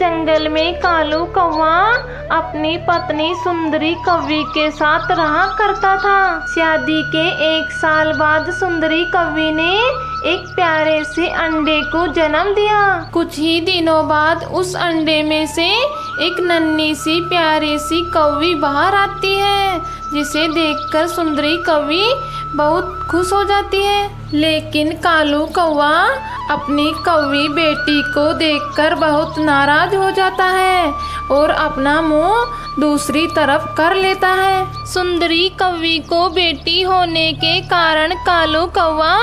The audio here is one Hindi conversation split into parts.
जंगल में कालू कौवा अपनी पत्नी सुंदरी कौवी के साथ रहा करता था। शादी के 1 साल बाद सुंदरी कौवी ने एक प्यारे से अंडे को जन्म दिया। कुछ ही दिनों बाद उस अंडे में से एक नन्ही सी प्यारी सी कौवी बाहर आती है, जिसे देखकर सुंदरी कौवी बहुत खुश हो जाती है। लेकिन कालू कौवा अपनी कौवी बेटी को देखकर बहुत नाराज हो जाता है और अपना मुंह दूसरी तरफ कर लेता है। सुंदरी कौवी को बेटी होने के कारण कालू कौवा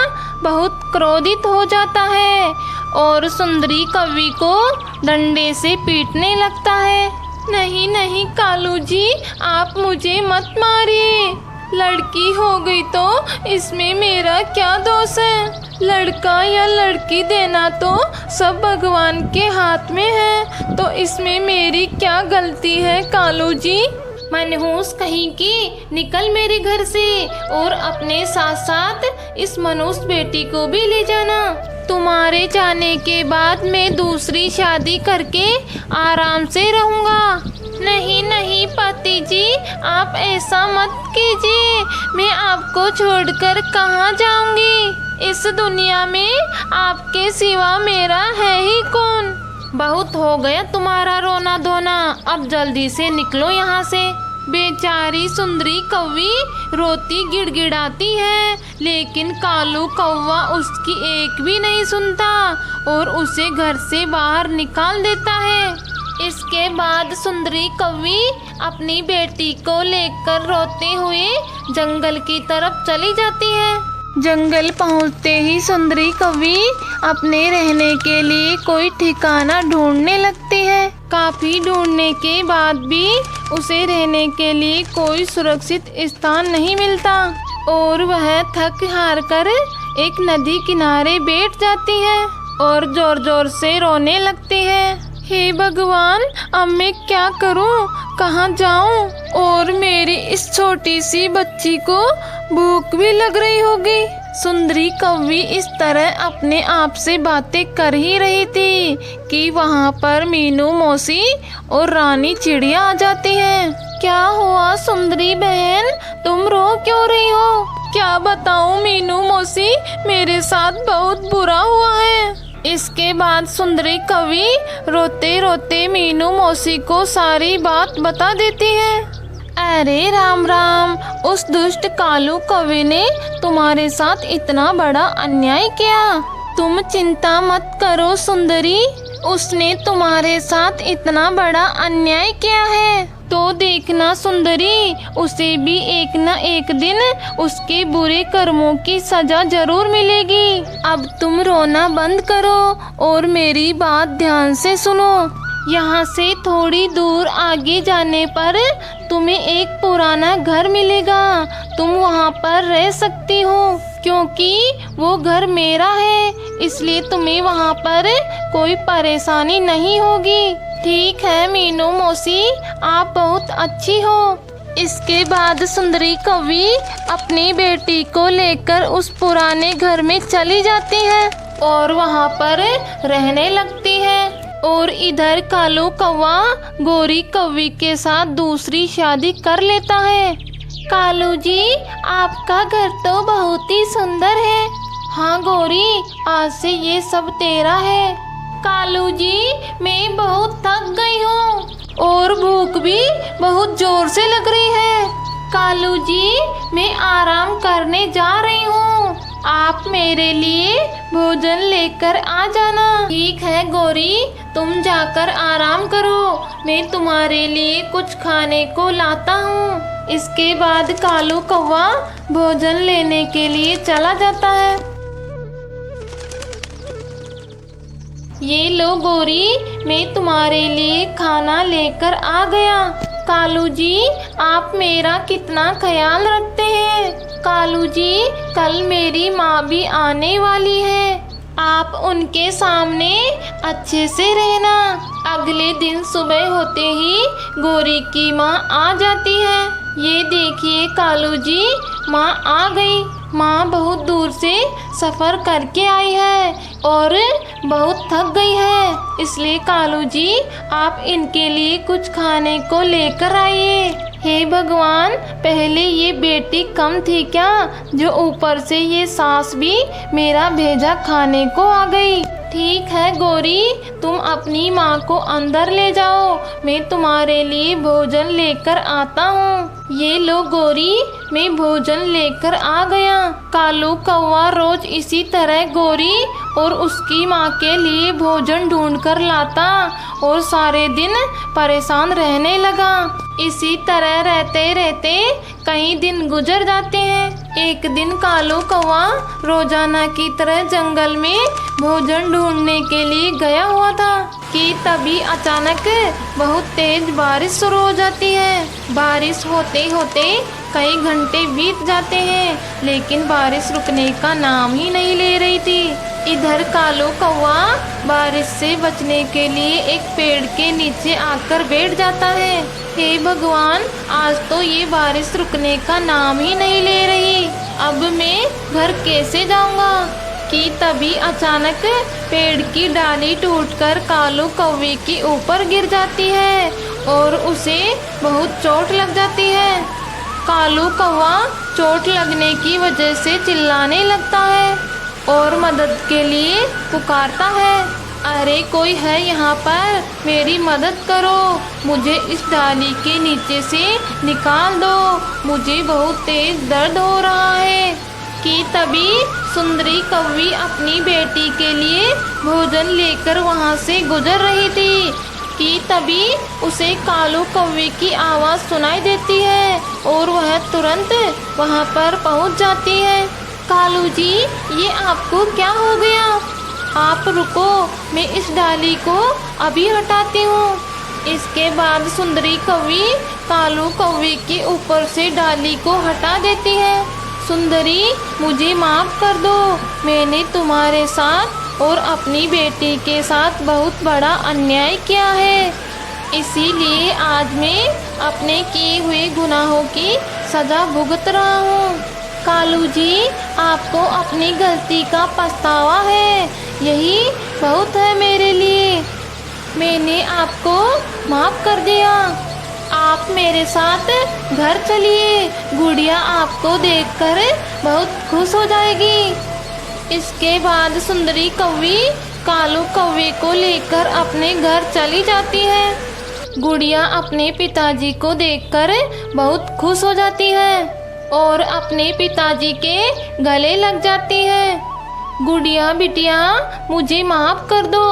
बहुत क्रोधित हो जाता है और सुंदरी कौवी को डंडे से पीटने लगता है। नहीं नहीं कालू जी, आप मुझे मत मारिए। लड़की हो गई तो इसमें मेरा क्या दोष है? लड़का या लड़की देना तो सब भगवान के हाथ में है, तो इसमें मेरी क्या गलती है कालू जी? मनहूस कहीं की, निकल मेरे घर से और अपने साथ साथ इस मनुष्य बेटी को भी ले जाना। तुम्हारे जाने के बाद मैं दूसरी शादी करके आराम से रहूँगा। नहीं नहीं पति जी, आप ऐसा मत कीजिए। मैं आपको छोड़कर कहाँ जाऊँगी? इस दुनिया में आपके सिवा मेरा है ही कौन? बहुत हो गया तुम्हारा रोना धोना, अब जल्दी से निकलो यहाँ से। बेचारी सुंदरी कौवी रोती गिड़गिड़ाती है, लेकिन कालू कौवा उसकी एक भी नहीं सुनता और उसे घर से बाहर निकाल देता है। इसके बाद सुंदरी कौवी अपनी बेटी को लेकर रोते हुए जंगल की तरफ चली जाती है। जंगल पहुंचते ही सुंदरी कौवी अपने रहने के लिए कोई ठिकाना ढूंढने लगती है। काफी ढूंढने के बाद भी उसे रहने के लिए कोई सुरक्षित स्थान नहीं मिलता और वह थक हार कर एक नदी किनारे बैठ जाती है और जोर जोर से रोने लगती है। हे भगवान, अब मैं क्या करूं? कहाँ जाऊं? और मेरी इस छोटी सी बच्ची को भूख भी लग रही होगी। सुंदरी कौवी इस तरह अपने आप से बातें कर ही रही थी कि वहाँ पर मीनू मौसी और रानी चिड़िया आ जाती है। क्या हुआ सुंदरी बहन, तुम रो क्यों रही हो? क्या बताऊं मीनू मौसी, मेरे साथ बहुत बुरा हुआ है। इसके बाद सुंदरी कौवी रोते रोते मीनू मौसी को सारी बात बता देती है। अरे राम राम, उस दुष्ट कालू कौवे ने तुम्हारे साथ इतना बड़ा अन्याय किया। तुम चिंता मत करो सुंदरी, उसने तुम्हारे साथ इतना बड़ा अन्याय किया है तो देखना सुंदरी, उसे भी एक न एक दिन उसके बुरे कर्मों की सजा जरूर मिलेगी। अब तुम रोना बंद करो और मेरी बात ध्यान से सुनो। यहाँ से थोड़ी दूर आगे जाने पर तुम्हें एक पुराना घर मिलेगा। तुम वहाँ पर रह सकती हो क्योंकि वो घर मेरा है, इसलिए तुम्हें वहाँ पर कोई परेशानी नहीं होगी। ठीक है मीनू मौसी, आप बहुत अच्छी हो। इसके बाद सुंदरी कौवी अपनी बेटी को लेकर उस पुराने घर में चली जाती है और वहाँ पर रहने लगती है। और इधर कालू कौवा गोरी कौवी के साथ दूसरी शादी कर लेता है। कालू जी, आपका घर तो बहुत ही सुंदर है। हाँ गोरी, आज से ये सब तेरा है। कालू जी, मैं बहुत थक गई हूँ और भूख भी बहुत जोर से लग रही है। कालू जी, मैं आराम करने जा रही हूँ, आप मेरे लिए भोजन लेकर आ जाना। ठीक है गोरी, तुम जाकर आराम करो, मैं तुम्हारे लिए कुछ खाने को लाता हूँ। इसके बाद कालू कौवा भोजन लेने के लिए चला जाता है। ये लो गोरी, मैं तुम्हारे लिए खाना लेकर आ गया। कालू जी, आप मेरा कितना ख्याल रखते हैं। कालू जी, कल मेरी माँ भी आने वाली है, आप उनके सामने अच्छे से रहना। अगले दिन सुबह होते ही गोरी की माँ आ जाती है। ये देखिए कालू जी, माँ आ गई। माँ बहुत दूर से सफ़र करके आई है और बहुत थक गई है, इसलिए कालू जी आप इनके लिए कुछ खाने को लेकर आइए। हे भगवान, पहले ये बेटी कम थी क्या जो ऊपर से ये सास भी मेरा भेजा खाने को आ गई। ठीक है गौरी, तुम अपनी माँ को अंदर ले जाओ, मैं तुम्हारे लिए भोजन लेकर आता हूँ। ये लो गौरी, मैं भोजन लेकर आ गया। कालू कौवा रोज इसी तरह गौरी और उसकी माँ के लिए भोजन ढूंढ कर लाता और सारे दिन परेशान रहने लगा। इसी तरह रहते रहते कई दिन गुजर जाते हैं। एक दिन कालू कौवा रोजाना की तरह जंगल में भोजन ढूंढने के लिए गया हुआ था कि तभी अचानक बहुत तेज बारिश शुरू हो जाती है। बारिश होते होते कई घंटे बीत जाते हैं, लेकिन बारिश रुकने का नाम ही नहीं ले रही थी। इधर कालू कौवा बारिश से बचने के लिए एक पेड़ के नीचे आकर बैठ जाता है। हे भगवान, आज तो ये बारिश रुकने का नाम ही नहीं ले रही, अब मैं घर कैसे जाऊंगा। कि तभी अचानक पेड़ की डाली टूटकर कालू कौवे के ऊपर गिर जाती है और उसे बहुत चोट लग जाती है। कालू कौवा चोट लगने की वजह से चिल्लाने लगता है और मदद के लिए पुकारता है, अरे कोई है यहाँ पर, मेरी मदद करो, मुझे इस डाली के नीचे से निकाल दो, मुझे बहुत तेज दर्द हो रहा है। कि तभी सुंदरी कौवी अपनी बेटी के लिए भोजन लेकर वहाँ से गुजर रही थी कि तभी उसे कालू कौवे की आवाज़ सुनाई देती है और वह तुरंत वहाँ पर पहुँच जाती है। कालू जी, ये आपको क्या हो गया? आप रुको, मैं इस डाली को अभी हटाती हूँ। इसके बाद सुंदरी कौवी कालू कौवे के ऊपर से डाली को हटा देती है। सुंदरी, मुझे माफ़ कर दो, मैंने तुम्हारे साथ और अपनी बेटी के साथ बहुत बड़ा अन्याय किया है, इसीलिए आज मैं अपने किए हुए गुनाहों की सज़ा भुगत रहा हूँ। कालू जी, आपको अपनी गलती का पछतावा है, यही बहुत है मेरे लिए, मैंने आपको माफ़ कर दिया। आप मेरे साथ घर चलिए, गुड़िया आपको देखकर बहुत खुश हो जाएगी। इसके बाद सुंदरी कौवी कालू कौवे को लेकर अपने घर चली जाती है। गुड़िया अपने पिताजी को देखकर बहुत खुश हो जाती है और अपने पिताजी के गले लग जाती है। गुड़िया बिटिया, मुझे माफ़ कर दो,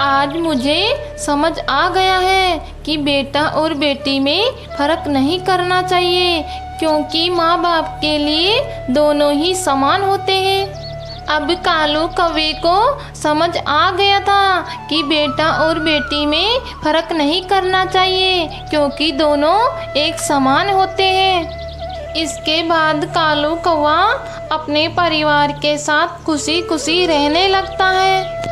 आज मुझे समझ आ गया है कि बेटा और बेटी में फ़र्क नहीं करना चाहिए, क्योंकि माँ बाप के लिए दोनों ही समान होते हैं। अब कालू कौवे को समझ आ गया था कि बेटा और बेटी में फ़र्क नहीं करना चाहिए, क्योंकि दोनों एक समान होते हैं। इसके बाद कालू कौवा अपने परिवार के साथ खुशी खुशी रहने लगता है।